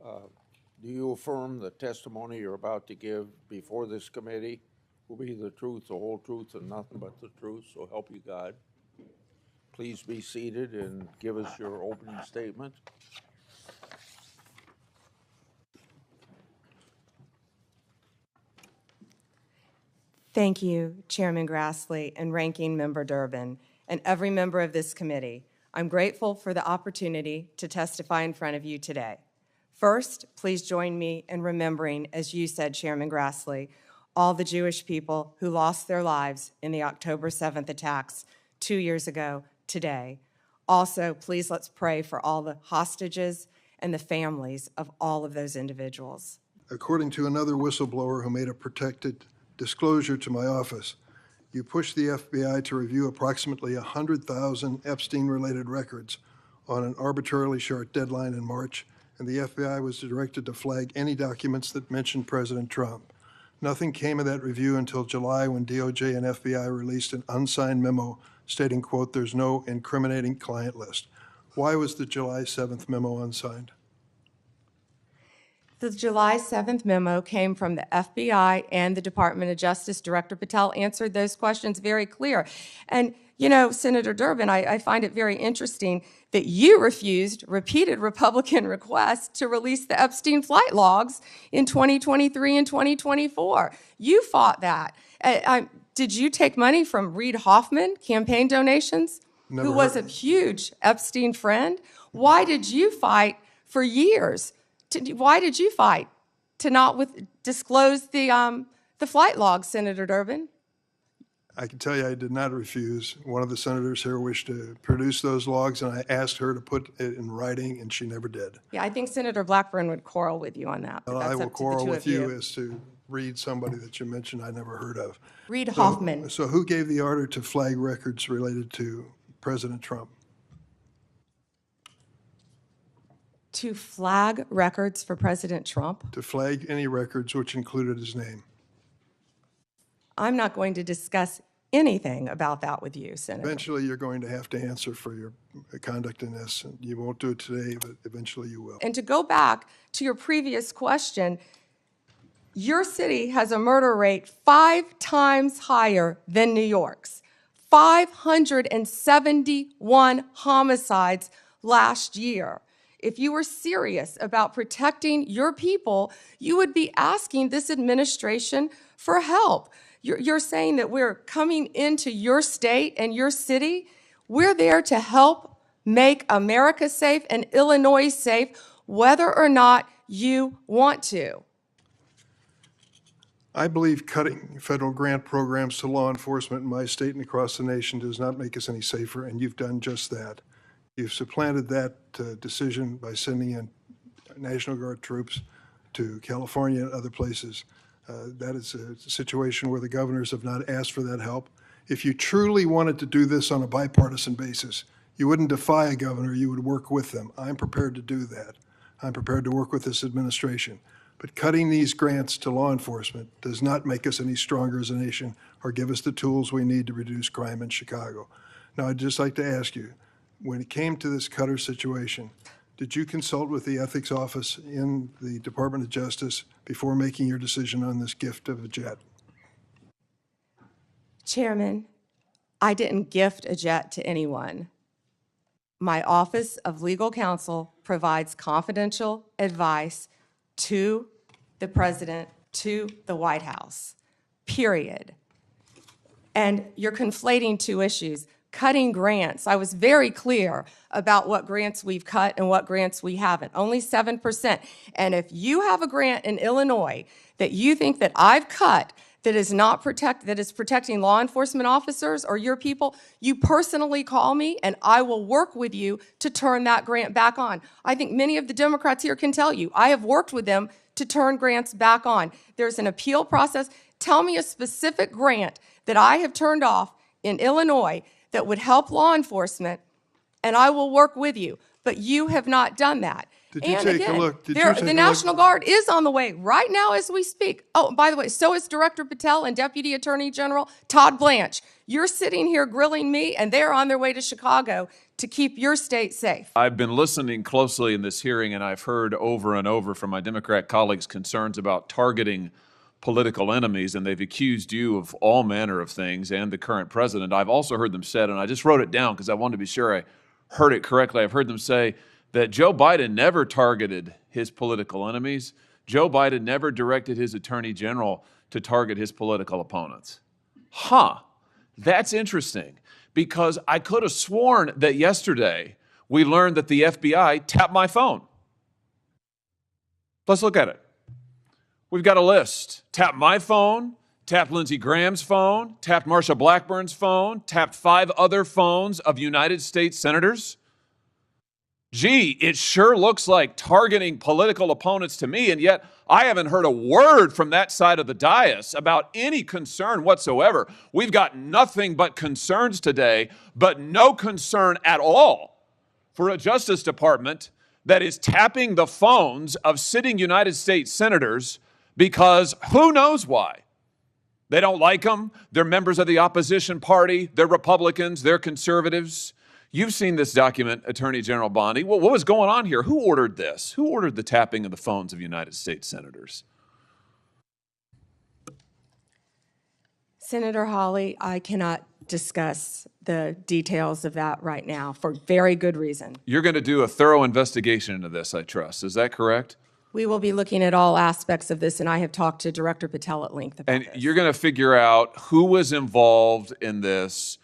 Do you affirm the testimony you're about to give before this committee will be the truth, the whole truth, and nothing but the truth, so help you God? Please be seated and give us your opening statement. Thank you, Chairman Grassley and Ranking Member Durbin, and every member of this committee. I'm grateful for the opportunity to testify in front of you today. First, please join me in remembering, as you said, Chairman Grassley, all the Jewish people who lost their lives in the October 7th attacks 2 years ago today. Also, please let's pray for all the hostages and the families of all of those individuals. According to another whistleblower who made a protected disclosure to my office, you pushed the FBI to review approximately 100,000 Epstein-related records on an arbitrarily short deadline in March, and the FBI was directed to flag any documents that mentioned President Trump. Nothing came of that review until July, when DOJ and FBI released an unsigned memo stating, quote, "There's no incriminating client list." Why was the July 7th memo unsigned? The July 7th memo came from the FBI and the Department of Justice. Director Patel answered those questions very clear. And, you know, Senator Durbin, I find it very interesting that you refused repeated Republican requests to release the Epstein flight logs in 2023 and 2024. You fought that. Did you take money from Reid Hoffman, campaign donations, who was a huge Epstein friend? Why did you fight for years? Why did you fight to not disclose the flight logs, Senator Durbin? I can tell you I did not refuse. One of the senators here wished to produce those logs, and I asked her to put it in writing, and she never did. Yeah, I think Senator Blackburn would quarrel with you on that. Well, I will quarrel with you as to Reid, somebody that you mentioned I never heard of. Reid Hoffman. So who gave the order to flag records related to President Trump? To flag records for President Trump? To flag any records which included his name. I'm not going to discuss anything about that with you, Senator. Eventually, you're going to have to answer for your conduct in this. And you won't do it today, but eventually you will. And to go back to your previous question, your city has a murder rate 5 times higher than New York's. 571 homicides last year. If you were serious about protecting your people, you would be asking this administration for help. You're saying that we're coming into your state and your city. We're there to help make America safe and Illinois safe, whether or not you want to. I believe cutting federal grant programs to law enforcement in my state and across the nation does not make us any safer, and you've done just that. You've supplanted that decision by sending in National Guard troops to California and other places. That is a situation where the governors have not asked for that help. If you truly wanted to do this on a bipartisan basis, you wouldn't defy a governor, you would work with them. I'm prepared to do that. I'm prepared to work with this administration. But cutting these grants to law enforcement does not make us any stronger as a nation or give us the tools we need to reduce crime in Chicago. Now, I'd just like to ask you, when it came to this Cutter situation, did you consult with the ethics office in the Department of Justice before making your decision on this gift of a jet? Chairman, I didn't gift a jet to anyone. My Office of Legal Counsel provides confidential advice to the President, to the White House, period. And you're conflating two issues. Cutting grants, I was very clear about what grants we've cut and what grants we haven't, only 7%. And if you have a grant in Illinois that you think that I've cut that is protecting law enforcement officers or your people, you personally call me and I will work with you to turn that grant back on. I think many of the Democrats here can tell you, I have worked with them to turn grants back on. There's an appeal process. Tell me a specific grant that I have turned off in Illinois that would help law enforcement, and I will work with you. But you have not done that. Did you And take a again, look? Did you there- take the a National look? Guard is on the way right now as we speak. Oh, by the way, so is Director Patel and Deputy Attorney General Todd Blanche. You're sitting here grilling me, and they're on their way to Chicago to keep your state safe. I've been listening closely in this hearing, and I've heard over and over from my Democrat colleagues concerns about targeting political enemies, and they've accused you of all manner of things and the current president. I've also heard them said, and I just wrote it down because I wanted to be sure I heard it correctly. I've heard them say that Joe Biden never targeted his political enemies. Joe Biden never directed his attorney general to target his political opponents. Huh, that's interesting, because I could have sworn that yesterday we learned that the FBI tapped my phone. Let's look at it. We've got a list. Tapped my phone, tapped Lindsey Graham's phone, tapped Marsha Blackburn's phone, tapped 5 other phones of United States senators. Gee, it sure looks like targeting political opponents to me, and yet I haven't heard a word from that side of the dais about any concern whatsoever. We've got nothing but concerns today, but no concern at all for a Justice Department that is tapping the phones of sitting United States senators because who knows why. They don't like them. They're members of the opposition party. They're Republicans. They're conservatives. You've seen this document, Attorney General Bondi. What was going on here? Who ordered this? Who ordered the tapping of the phones of United States senators? Senator Hawley, I cannot discuss the details of that right now for very good reason. You're going to do a thorough investigation into this, I trust. Is that correct? We will be looking at all aspects of this, and I have talked to Director Patel at length about And this. you're going to figure out who was involved in this,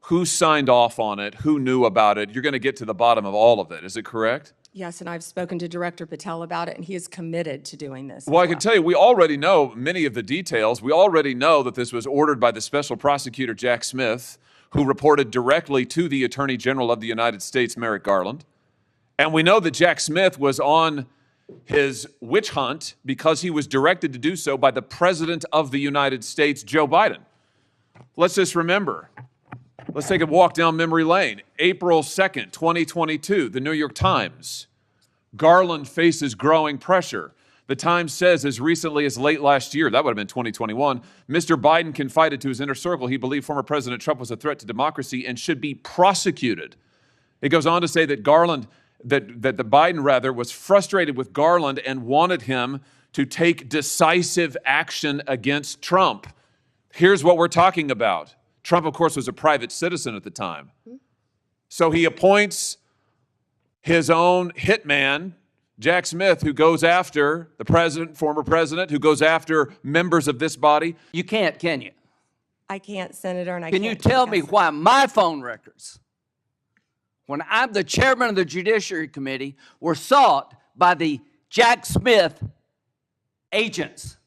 who signed off on it, who knew about it. You're going to get to the bottom of all of it. Is it correct? Yes, and I've spoken to Director Patel about it, and he is committed to doing this. Well, I can tell you, we already know many of the details. We already know that this was ordered by the special prosecutor, Jack Smith, who reported directly to the Attorney General of the United States, Merrick Garland. And we know that Jack Smith was on his witch hunt because he was directed to do so by the President of the United States, Joe Biden. Let's just remember. Let's take a walk down memory lane. April 2nd, 2022, the New York Times. Garland faces growing pressure. The Times says as recently as late last year, that would have been 2021, Mr. Biden confided to his inner circle he believed former President Trump was a threat to democracy and should be prosecuted. It goes on to say that the Biden was frustrated with Garland and wanted him to take decisive action against Trump. Here's what we're talking about. Trump, of course, was a private citizen at the time. So he appoints his own hitman, Jack Smith, who goes after the president, former president, who goes after members of this body. You can't, can you? I can't, Senator, and I Can can't you tell me discuss it. why my phone records, when I'm the chairman of the Judiciary Committee, were sought by the Jack Smith agents?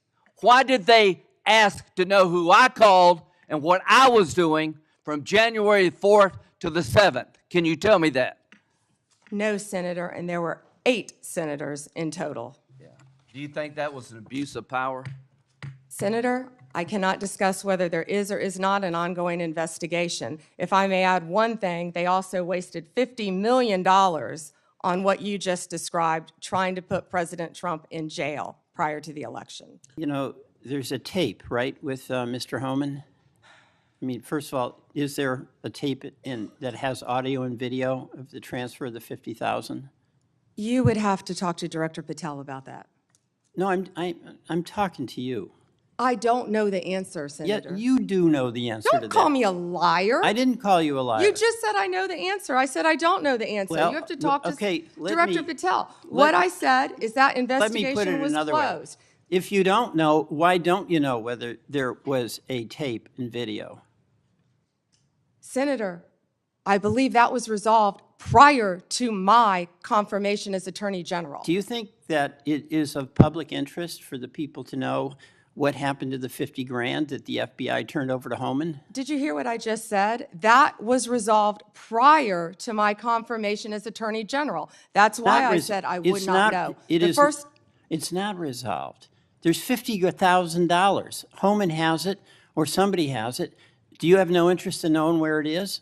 Why did they ask to know who I called and what I was doing from January 4th to the 7th? Can you tell me that? No, Senator, and there were 8 senators in total. Do you think that was an abuse of power? Senator, I cannot discuss whether there is or is not an ongoing investigation. If I may add one thing, they also wasted $50 million on what you just described, trying to put President Trump in jail prior to the election. You know, there's a tape, right, with Mr. Homan? I mean, first of all, is there a tape that has audio and video of the transfer of the 50,000? You would have to talk to Director Patel about that. No, I'm talking to you. I don't know the answer, Yet Senator. you do know the answer to that. Don't call me a liar. I didn't call you a liar. You just said I know the answer. I said I don't know the answer. Well, You have to talk to okay, let Director me- Patel. What I said is that Let me investigation put it was another way. closed. If you don't know, why don't you know whether there was a tape and video? Senator, I believe that was resolved prior to my confirmation as Attorney General. Do you think that it is of public interest for the people to know what happened to the 50 grand that the FBI turned over to Homan? Did you hear what I just said? That was resolved prior to my confirmation as Attorney General. That's why I said I would not know. It's not resolved. There's $50,000. Homan has it, or somebody has it. Do you have no interest in knowing where it is?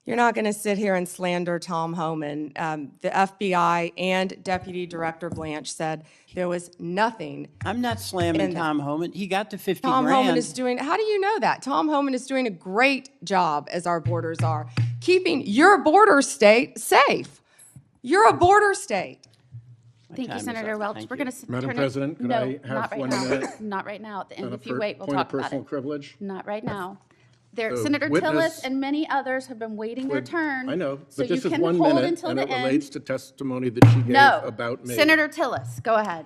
You're not going to sit here and slander Tom Homan. The FBI and Deputy Director Blanche said there was nothing. I'm not slamming And Tom Homan. He got to 50 Tom grand. Homan is doing, how do you know that? Tom Homan is doing a great job, as our borders are, keeping your border state safe. You're a border state. Thank time you, is Senator up. Welch. Thank We're you. going to Madam turn President, could no, I have not right 1 now. minute? Not right now. At the end, On a if you wait, we'll point of talk about personal it. privilege? Not right now. There, The Senator witness Tillis and many others have been waiting their would- turn. I know, So but you this is can 1 hold minute, until and the it end. relates to testimony that she gave No. about me. Senator Tillis, go ahead.